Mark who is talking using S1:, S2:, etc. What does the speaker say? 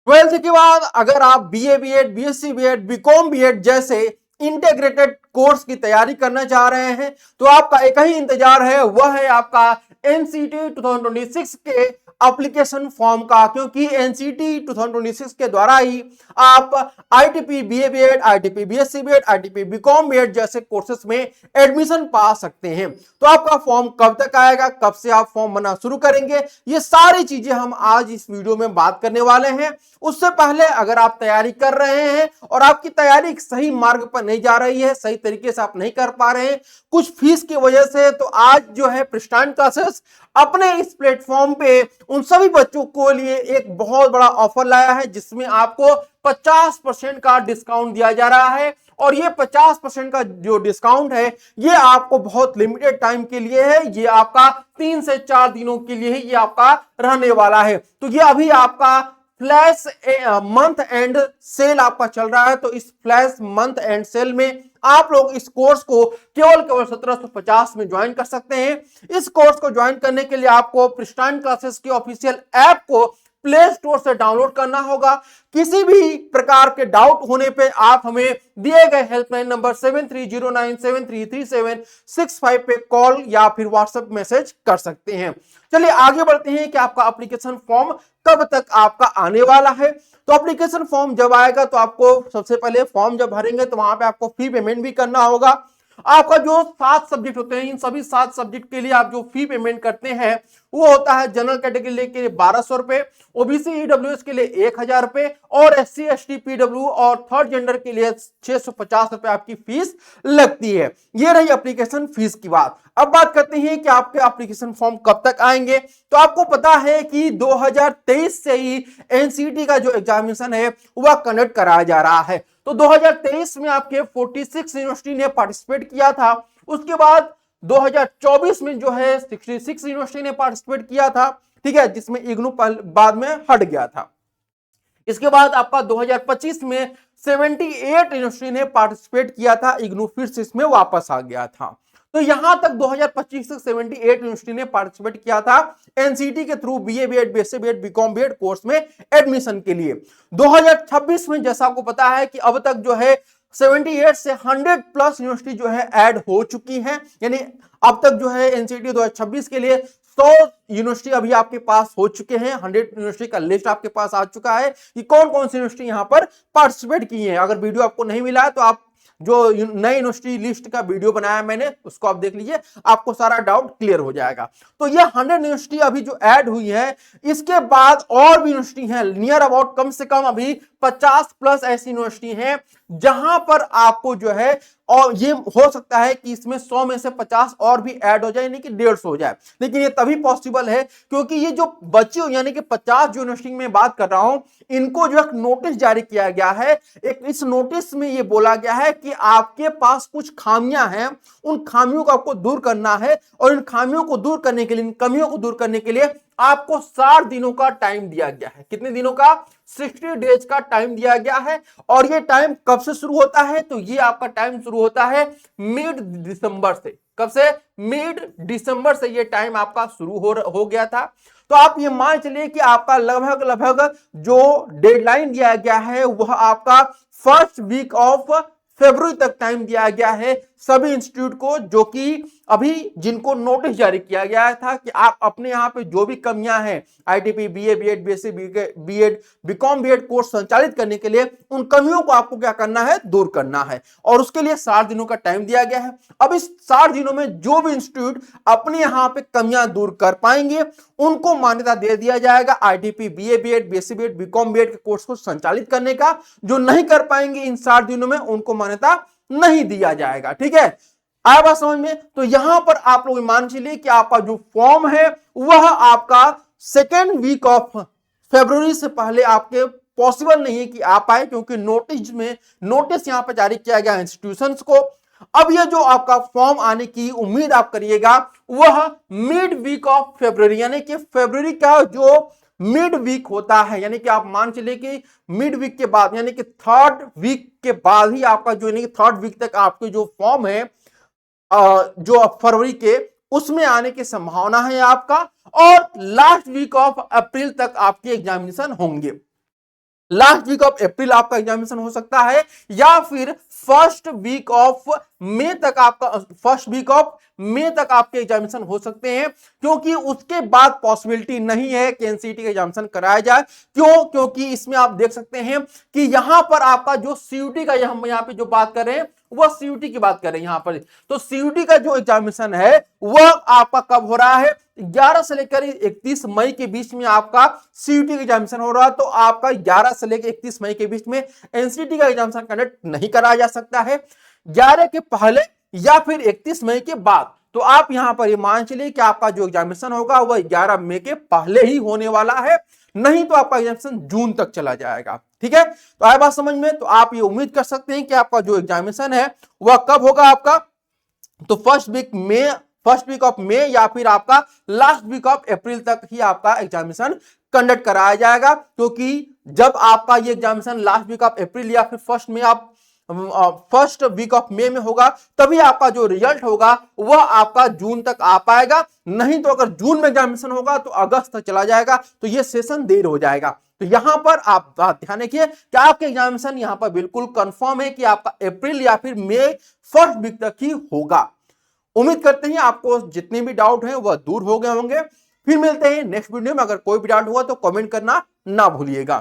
S1: Twelfth के बाद अगर आप BA BEd, BSc BEd, BCom BEd जैसे इंटीग्रेटेड कोर्स की तैयारी करना चाह रहे हैं तो आपका एक ही इंतजार है, वह है आपका एनसीटी 2026 के एप्लीकेशन फॉर्म का। क्योंकि एनसीटी 2026 के द्वारा ही आप ITP BA BEd, ITP BSc BEd, ITP BCom BEd जैसे कोर्सेज में एडमिशन पा सकते हैं। तो आपका फॉर्म कब तक आएगा, कब से आप फॉर्म भरना शुरू करेंगे, ये सारी चीजें हम आज इस वीडियो में बात करने वाले हैं। उससे पहले अगर आप तैयारी कर रहे हैं और आपकी तैयारी सही मार्ग पर नहीं जा रही है, सही तरीके से आप नहीं कर पा रहे हैं कुछ फीस की वजह से, तो आज जो है प्रिस्टान क्लासेस अपने इस प्लेटफॉर्म पे उन सभी बच्चों को लिए एक बहुत बड़ा ऑफर लाया है, जिसमें आपको 50% का डिस्काउंट दिया जा रहा है। और ये 50% का जो डिस्काउंट है ये आपको बहुत लिमिटेड टाइम के लिए है, ये आपका 3 से 4 दिनों के लिए ही ये आपका रहने वाला है। तो ये अभी आपका फ्लैश मंथ एंड सेल आपका चल रहा है। तो इस फ्लैश मंथ एंड सेल में आप लोग इस कोर्स को केवल 1750 में ज्वाइन कर सकते हैं। इस कोर्स को ज्वाइन करने के लिए आपको प्रिस्टान क्लासेस की ऑफिशियल ऐप को प्ले स्टोर से डाउनलोड करना होगा। किसी भी प्रकार के डाउट होने पे आप हमें दिए गए हेल्पलाइन नंबर 7309733765 पे कॉल या फिर व्हाट्सएप मैसेज कर सकते हैं। चलिए आगे बढ़ते हैं कि आपका एप्लीकेशन फॉर्म कब तक आपका आने वाला है। तो एप्लीकेशन फॉर्म जब आएगा तो आपको सबसे पहले फॉर्म जब भरेंगे तो वहां पे आपको फी पेमेंट भी करना होगा। आपका जो 7 सब्जेक्ट होते हैं, इन सभी 7 सब्जेक्ट के लिए आप जो फी पेमेंट करते हैं वो होता है जनरल कैटेगरी के लिए 1200 रुपए, ओबीसी ईडब्ल्यूएस के लिए 1000 रुपए और एससी एसटी पीडब्ल्यू और थर्ड जेंडर के लिए 650 रुपए आपकी फीस लगती है। ये रही एप्लीकेशन फीस की बात। अब बात करते हैं कि आपके एप्लीकेशन फॉर्म कब तक आएंगे। तो आपको पता है कि 2023 से ही एनसीटी का जो एग्जामिनेशन है वह कंडक्ट कराया जा रहा है। तो 2023 में आपके 46 यूनिवर्सिटी ने पार्टिसिपेट किया था। उसके बाद 2024 में जो है 66 यूनिवर्सिटी ने पार्टिसिपेट किया था, ठीक है, जिसमें इग्नू बाद में हट गया था। इसके बाद आपका 2025 में 78 यूनिवर्सिटी ने पार्टिसिपेट किया था, इग्नू फिर से इसमें वापस आ गया था। तो यहां तक 2025 तक 78 यूनिवर्सिटी ने पार्टिसिपेट किया था एनसीटी के through BA BEd, BSc BEd, BCom BEd course में एडमिशन के लिए। 2026 में जैसा आपको पता है कि अब तक जो है 78 से 100 प्लस यूनिवर्सिटी जो है ऐड हो चुकी है। यानी अब तक जो है एनसीटी 2026 के लिए 100 यूनिवर्सिटी अभी आपके पास हो चुके हैं। 100 यूनिवर्सिटी का लिस्ट आपके पास आ चुका है कि कौन कौन सी यूनिवर्सिटी यहां पर पार्टिसिपेट की है। अगर वीडियो आपको नहीं मिला है तो आप जो नई यूनिवर्सिटी लिस्ट का वीडियो बनाया मैंने उसको आप देख लीजिए, आपको सारा डाउट क्लियर हो जाएगा। तो ये 100 यूनिवर्सिटी अभी जो ऐड हुई है, इसके बाद और भी यूनिवर्सिटी है नियर अबाउट कम से कम अभी 50 प्लस ऐसी यूनिवर्सिटी है जहां पर आपको जो है, और ये हो सकता है कि इसमें 100 में से 50 और भी ऐड हो जाए, यानी कि 150 हो जाए। लेकिन ये तभी पॉसिबल है क्योंकि ये जो बच्चे यानी कि 50 जो यूनिवर्सिटी में बात कर रहा हूं, इनको जो एक नोटिस जारी किया गया है। एक इस नोटिस में ये बोला गया है कि आपके पास कुछ खामियां हैं, उन खामियों को आपको दूर करना है और इन खामियों को दूर करने के लिए, इन कमियों को दूर करने के लिए आपको 60 दिनों का टाइम दिया गया है। कितने दिनों का? 60 डेज का टाइम दिया गया है। और ये टाइम कब से शुरू होता है? तो ये आपका टाइम शुरू होता है मिड दिसंबर से। कब से? मिड दिसंबर से ये टाइम आपका शुरू हो गया था। तो आप ये मान चलिए कि आपका लगभग जो डेडलाइन दिया गया है वह आपका फर्स्ट वीक ऑफ फरवरी तक टाइम दिया गया है सभी इंस्टीट्यूट को, जो कि अभी जिनको नोटिस जारी किया गया था कि आप अपने यहां पे जो भी कमियां हैं ITP BA BEd BSc BEd BCom BEd course संचालित करने के लिए, उन कमियों को आपको क्या करना है? दूर करना है। और उसके लिए 60 दिनों का टाइम दिया गया है। अब इस 60 दिनों में जो भी इंस्टीट्यूट अपने यहां पे कमियां दूर कर पाएंगे उनको मान्यता दे दिया जाएगा ITP BA BEd BSc BEd BCom BEd के कोर्स को संचालित करने का। जो नहीं कर पाएंगे इन 60 दिनों में उनको मान्यता नहीं दिया जाएगा। ठीक है, आया बात समझ में? तो यहां पर आप लोग मान चलिए कि आपका जो फॉर्म है वह आपका सेकेंड वीक ऑफ फरवरी से पहले आपके पॉसिबल नहीं है कि आप आए, क्योंकि नोटिस यहां पर जारी किया गया इंस्टीट्यूशंस को। अब यह जो आपका फॉर्म आने की उम्मीद आप करिएगा वह मिड वीक ऑफ फरवरी, यानी कि फरवरी का जो मिड वीक होता है, यानी कि आप मान चलिए कि मिड वीक के बाद यानी कि थर्ड वीक के बाद ही आपका जो यानी कि थर्ड वीक तक आपके जो फॉर्म है जो फरवरी के उसमें आने की संभावना है आपका। और लास्ट वीक ऑफ अप्रैल तक आपके एग्जामिनेशन होंगे। लास्ट वीक ऑफ अप्रैल आपका एग्जामिनेशन हो सकता है, या फिर फर्स्ट वीक ऑफ मई तक आपका, फर्स्ट वीक ऑफ मई तक आपके एग्जामिनेशन हो सकते हैं, क्योंकि उसके बाद पॉसिबिलिटी नहीं है कि एनसीईटी का एग्जामिनेशन कराया जाए। क्यों? क्योंकि इसमें आप देख सकते हैं कि यहां पर आपका जो सीयूटी का, यहां पे जो बात कर रहे हैं वह सीयूटी की बात कर रहे हैं यहां पर। तो सीयूटी का जो एग्जामिनेशन है वह आपका कब हो रहा है? 11 से लेकर 31 मई के बीच में आपका सीयूटी का एग्जामिनेशन हो रहा है। तो आपका 11 से लेकर 31 मई के बीच में एनसीईटी का एग्जामिनेशन कंडक्ट नहीं कराया जा सकता है, 11 के पहले या फिर 31 मई के बाद। तो आप यहां पर ये मान चलिए कि आपका जो एग्जामिनेशन होगा वह 11 मई के पहले ही होने वाला है, नहीं तो आपका एग्जामिनेशन जून तक चला जाएगा। ठीक है, तो आया बात समझ में? तो आप ये उम्मीद कर सकते हैं कि आपका जो एग्जामिनेशन है वह कब होगा आपका, तो फर्स्ट वीक ऑफ मई या फिर आपका लास्ट वीक ऑफ अप्रैल तक ही आपका एग्जामिनेशन कंडक्ट कराया जाएगा। क्योंकि जब आपका ये examination last week of April या फिर फर्स्ट वीक ऑफ मई में होगा, तभी आपका जो रिजल्ट होगा वह आपका जून तक आ पाएगा। नहीं तो अगर जून में एग्जामिनेशन होगा तो अगस्त तक चला जाएगा, तो यह सेशन देर हो जाएगा। तो यहां पर आप बात ध्यान रखिए कि आपके एग्जामिनेशन यहां पर बिल्कुल कंफर्म है कि आपका अप्रैल या फिर मई फर्स्ट वीक तक ही होगा। उम्मीद करते हैं आपको जितने भी डाउट हैं वह दूर हो गए होंगे। फिर मिलते हैं नेक्स्ट वीडियो में। अगर कोई भी डाउट हुआ तो कमेंट करना ना भूलिएगा।